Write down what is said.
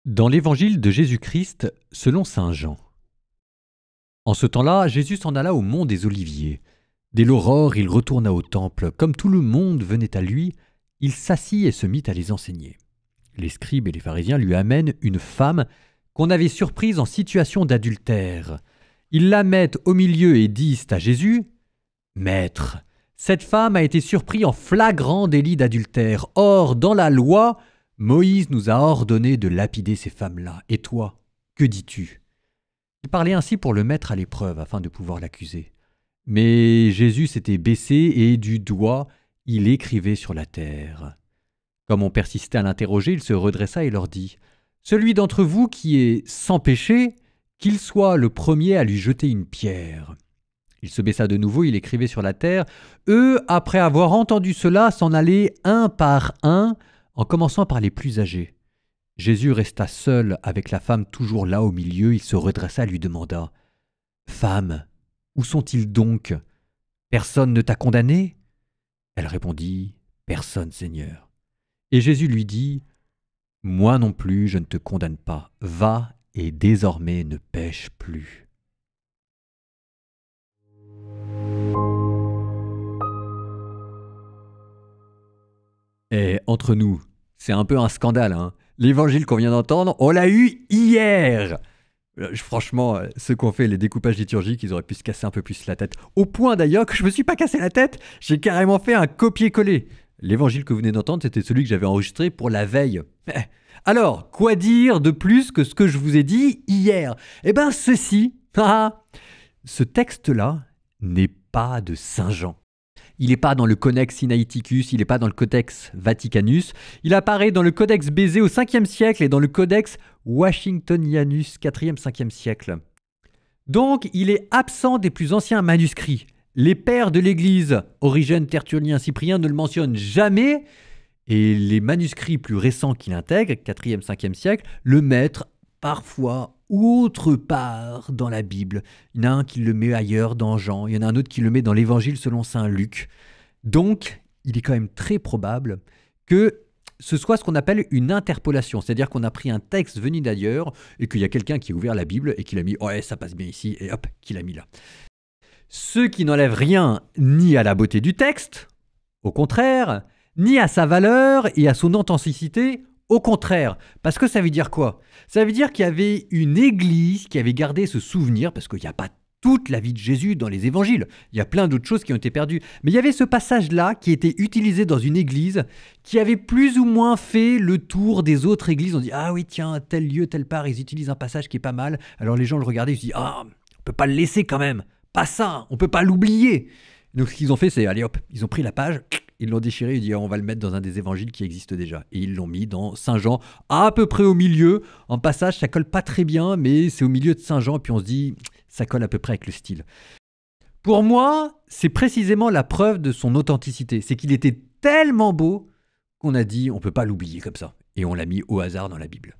Dans l'évangile de Jésus-Christ, selon saint Jean. En ce temps-là, Jésus s'en alla au mont des Oliviers. Dès l'aurore, il retourna au temple. Comme tout le monde venait à lui, il s'assit et se mit à les enseigner. Les scribes et les pharisiens lui amènent une femme qu'on avait surprise en situation d'adultère. Ils la mettent au milieu et disent à Jésus : « Maître, cette femme a été surprise en flagrant délit d'adultère. Or, dans la loi, Moïse nous a ordonné de lapider ces femmes-là. Et toi, que dis-tu » Il parlait ainsi pour le mettre à l'épreuve afin de pouvoir l'accuser. Mais Jésus s'était baissé et du doigt, il écrivait sur la terre. Comme on persistait à l'interroger, il se redressa et leur dit : « Celui d'entre vous qui est sans péché, qu'il soit le premier à lui jeter une pierre. » Il se baissa de nouveau, il écrivait sur la terre. Eux, après avoir entendu cela, s'en allaient un par un, en commençant par les plus âgés. Jésus resta seul avec la femme toujours là au milieu. Il se redressa et lui demanda : « Femme, où sont-ils donc ? Personne ne t'a condamné ?» Elle répondit : « Personne, Seigneur. » Et Jésus lui dit : « Moi non plus, je ne te condamne pas. Va et désormais ne pêche plus. » Et entre nous, c'est un peu un scandale, hein. L'évangile qu'on vient d'entendre, on l'a eu hier. Franchement, ceux qui ont fait les découpages liturgiques, ils auraient pu se casser un peu plus la tête. Au point d'ailleurs que je me suis pas cassé la tête, j'ai carrément fait un copier-coller. L'évangile que vous venez d'entendre, c'était celui que j'avais enregistré pour la veille. Alors, quoi dire de plus que ce que je vous ai dit hier ? Eh bien, ceci, ce texte-là n'est pas de saint Jean. Il n'est pas dans le Codex Sinaiticus, il n'est pas dans le Codex Vaticanus. Il apparaît dans le Codex Bézé au 5e siècle et dans le Codex Washingtonianus 4e-5e siècle. Donc, il est absent des plus anciens manuscrits. Les pères de l'Église, Origène, Tertullien, Cyprien, ne le mentionnent jamais. Et les manuscrits plus récents qu'il intègre, 4e, 5e siècle, le mettent parfois autre part dans la Bible. Il y en a un qui le met ailleurs dans Jean, il y en a un autre qui le met dans l'Évangile selon saint Luc. Donc, il est quand même très probable que ce soit ce qu'on appelle une interpolation, c'est-à-dire qu'on a pris un texte venu d'ailleurs et qu'il y a quelqu'un qui a ouvert la Bible et qui l'a mis « ouais, ça passe bien ici » et hop, qui l'a mis là. Ce qui n'enlève rien ni à la beauté du texte, au contraire, ni à sa valeur et à son authenticité, au contraire. Parce que ça veut dire quoi ? Ça veut dire qu'il y avait une église qui avait gardé ce souvenir, parce qu'il n'y a pas toute la vie de Jésus dans les évangiles. Il y a plein d'autres choses qui ont été perdues. Mais il y avait ce passage-là qui était utilisé dans une église qui avait plus ou moins fait le tour des autres églises. On dit « Ah oui, tiens, tel lieu, telle part, ils utilisent un passage qui est pas mal. » Alors les gens le regardaient, ils se disent « Ah, on ne peut pas le laisser quand même. Pas ça, on ne peut pas l'oublier. » Donc ce qu'ils ont fait, c'est, allez hop, ils ont pris la page, ils l'ont déchiré, ils ont dit on va le mettre dans un des évangiles qui existent déjà. Et ils l'ont mis dans Saint Jean, à peu près au milieu. En passage, ça colle pas très bien, mais c'est au milieu de Saint Jean, puis on se dit, ça colle à peu près avec le style. Pour moi, c'est précisément la preuve de son authenticité. C'est qu'il était tellement beau qu'on a dit on peut pas l'oublier comme ça. Et on l'a mis au hasard dans la Bible.